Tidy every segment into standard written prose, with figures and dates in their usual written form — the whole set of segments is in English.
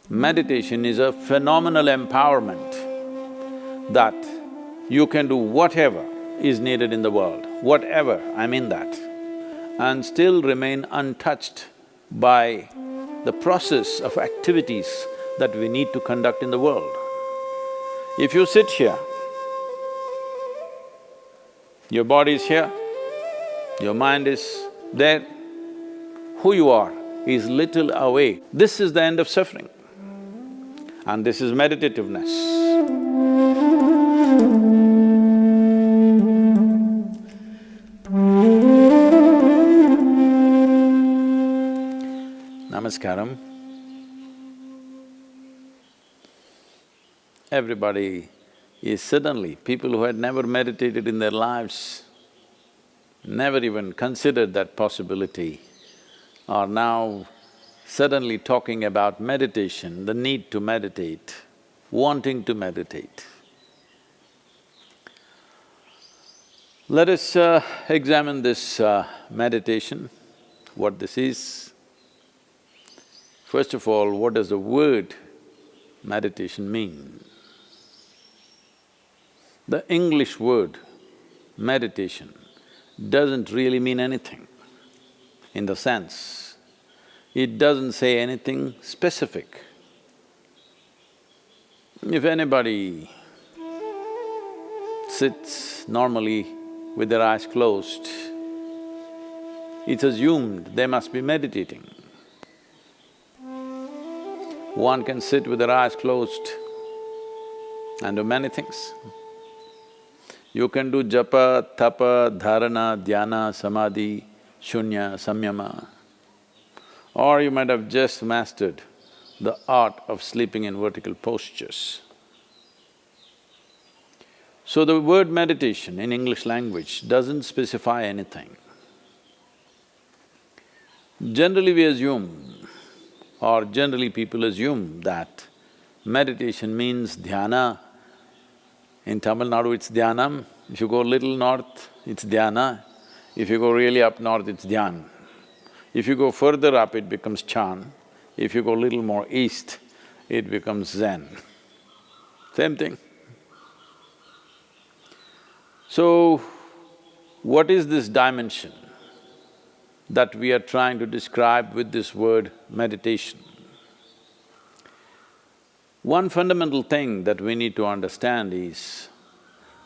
Meditation is a phenomenal empowerment that you can do whatever is needed in the world, whatever, I mean that, and still remain untouched by the process of activities that we need to conduct in the world. If you sit here, your body is here, your mind is there, who you are is little away. This is the end of suffering, and this is meditativeness. Namaskaram. Everybody is suddenly, people who had never meditated in their lives, never even considered that possibility, are now suddenly talking about meditation, the need to meditate, wanting to meditate. Let us examine this meditation, what this is. First of all, what does the word meditation mean? The English word meditation doesn't really mean anything, in the sense, it doesn't say anything specific. If anybody sits normally with their eyes closed, it's assumed they must be meditating. One can sit with their eyes closed and do many things. You can do japa, tapa, dharana, dhyana, samadhi, shunya, samyama. Or you might have just mastered the art of sleeping in vertical postures. So the word meditation in English language doesn't specify anything. Generally we assume, or generally people assume that meditation means dhyana. In Tamil Nadu it's dhyanam, if you go little north it's dhyana, if you go really up north it's dhyan. If you go further up it becomes chan, if you go little more east it becomes zen. Same thing. So, what is this dimension that we are trying to describe with this word meditation? One fundamental thing that we need to understand is,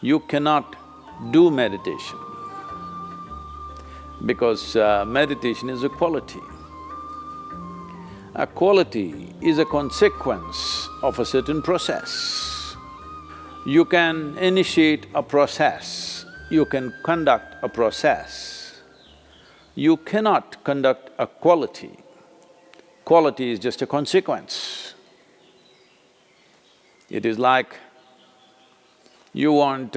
you cannot do meditation because meditation is a quality. A quality is a consequence of a certain process. You can initiate a process, you can conduct a process. You cannot conduct a quality. Quality is just a consequence. It is like you want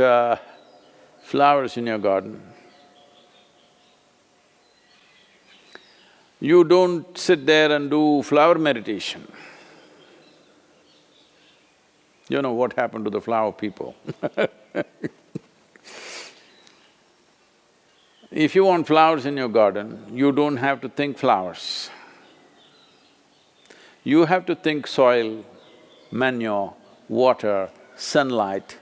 flowers in your garden. You don't sit there and do flower meditation. You know what happened to the flower people If you want flowers in your garden, you don't have to think flowers. You have to think soil, manure, water, sunlight.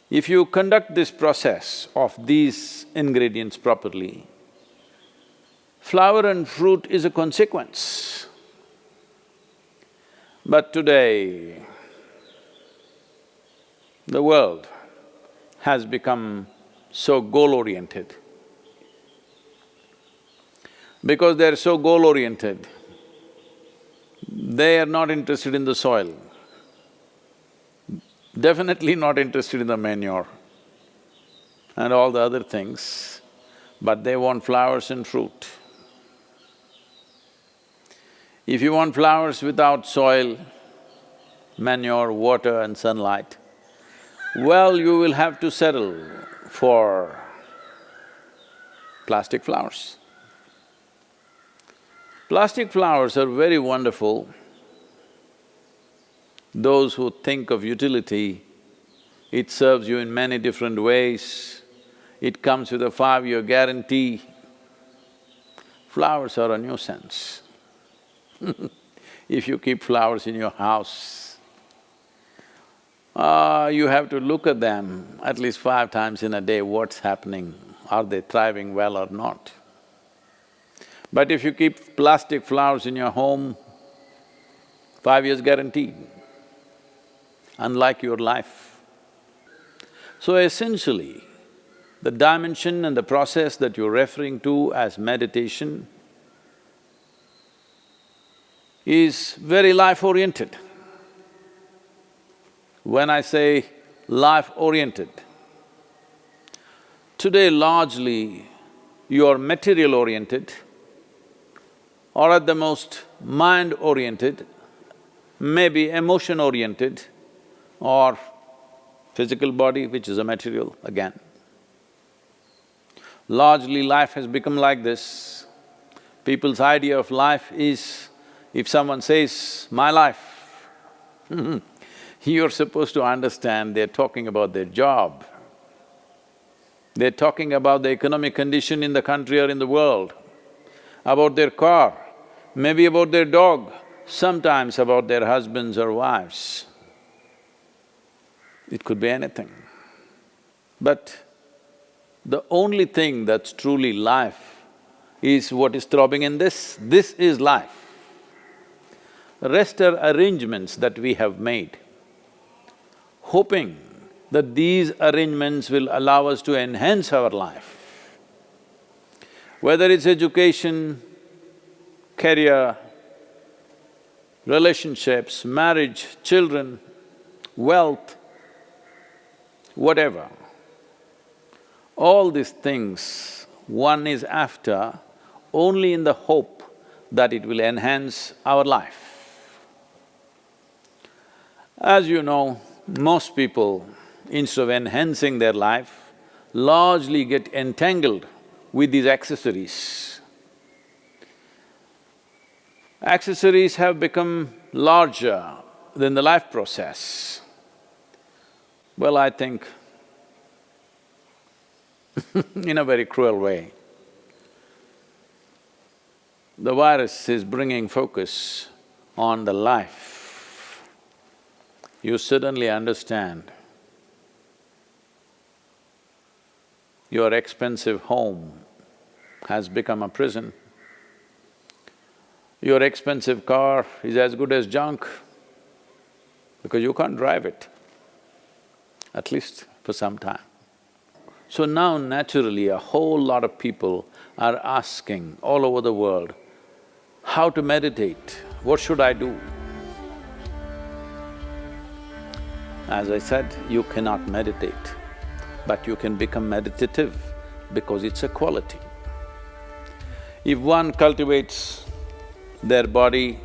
If you conduct this process of these ingredients properly, flower and fruit is a consequence. But today, the world has become so goal-oriented. Because they're so goal-oriented, they are not interested in the soil, definitely not interested in the manure and all the other things, but they want flowers and fruit. If you want flowers without soil, manure, water and sunlight, well, you will have to settle for plastic flowers. Plastic flowers are very wonderful. Those who think of utility, it serves you in many different ways. It comes with a 5-year guarantee. Flowers are a nuisance. If you keep flowers in your house, you have to look at them at least 5 times in a day, what's happening, are they thriving well or not? But if you keep plastic flowers in your home, 5 years guaranteed, unlike your life. So essentially, the dimension and the process that you're referring to as meditation is very life-oriented. When I say life-oriented, today largely you're material-oriented or at the most mind-oriented, maybe emotion-oriented or physical body, which is a material again. Largely life has become like this. People's idea of life is, if someone says, "my life," you're supposed to understand they're talking about their job. They're talking about the economic condition in the country or in the world, about their car, maybe about their dog, sometimes about their husbands or wives. It could be anything. But the only thing that's truly life is what is throbbing in this. This is life. The rest are arrangements that we have made, hoping that these arrangements will allow us to enhance our life. Whether it's education, career, relationships, marriage, children, wealth, whatever. All these things one is after only in the hope that it will enhance our life. As you know, most people, instead of enhancing their life, largely get entangled with these accessories. Accessories have become larger than the life process. Well, I think in a very cruel way, the virus is bringing focus on the life. You suddenly understand your expensive home has become a prison. Your expensive car is as good as junk because you can't drive it, at least for some time. So now naturally a whole lot of people are asking all over the world, how to meditate, what should I do? As I said, you cannot meditate, but you can become meditative because it's a quality. If one cultivates their body,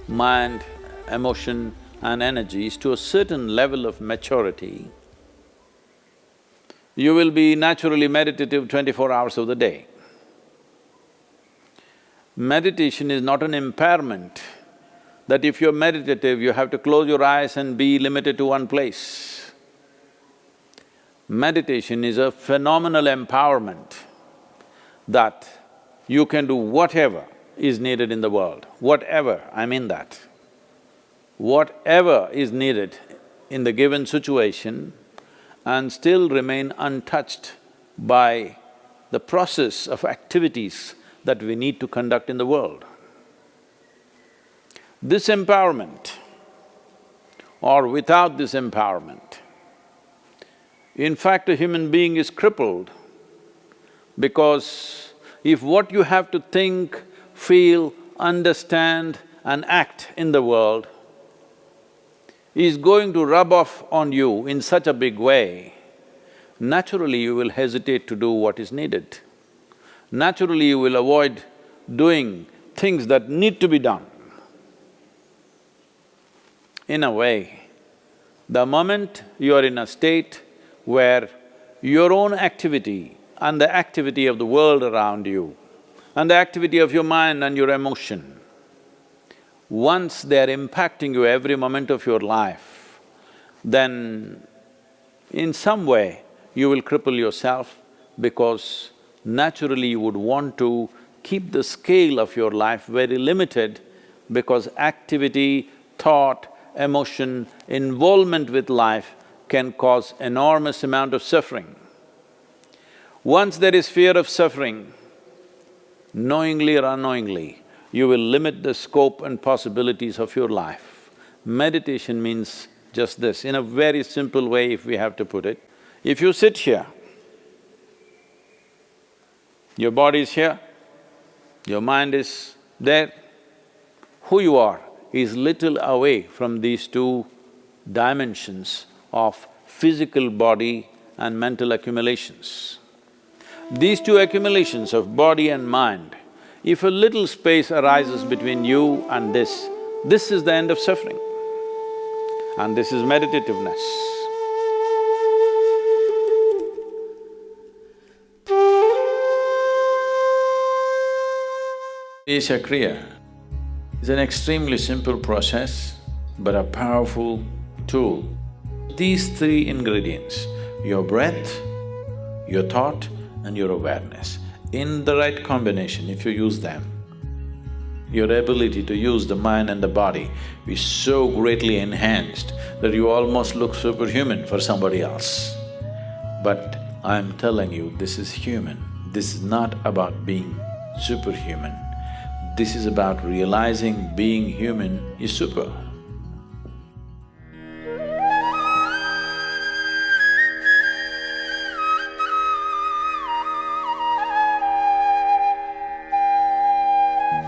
mind, emotion and energies to a certain level of maturity, you will be naturally meditative 24 hours of the day. Meditation is not an impairment that if you're meditative, you have to close your eyes and be limited to one place. Meditation is a phenomenal empowerment that you can do whatever is needed in the world, whatever, I mean that. Whatever is needed in the given situation and still remain untouched by the process of activities that we need to conduct in the world. This empowerment or without this empowerment, in fact a human being is crippled because if what you have to think, feel, understand and act in the world is going to rub off on you in such a big way, naturally you will hesitate to do what is needed. Naturally you will avoid doing things that need to be done. In a way, the moment you are in a state where your own activity and the activity of the world around you and the activity of your mind and your emotion, once they are impacting you every moment of your life, then in some way you will cripple yourself because naturally you would want to keep the scale of your life very limited because activity, thought, emotion, involvement with life can cause enormous amount of suffering. Once there is fear of suffering, knowingly or unknowingly, you will limit the scope and possibilities of your life. Meditation means just this, in a very simple way if we have to put it. If you sit here, your body is here, your mind is there, who you are is little away from these two dimensions of physical body and mental accumulations. These two accumulations of body and mind, if a little space arises between you and this is the end of suffering. And this is meditativeness. Isha Kriya is an extremely simple process but a powerful tool. These three ingredients, your breath, your thought and your awareness, in the right combination, if you use them, your ability to use the mind and the body is so greatly enhanced that you almost look superhuman for somebody else. But I'm telling you, this is human. This is not about being superhuman. This is about realizing being human is super.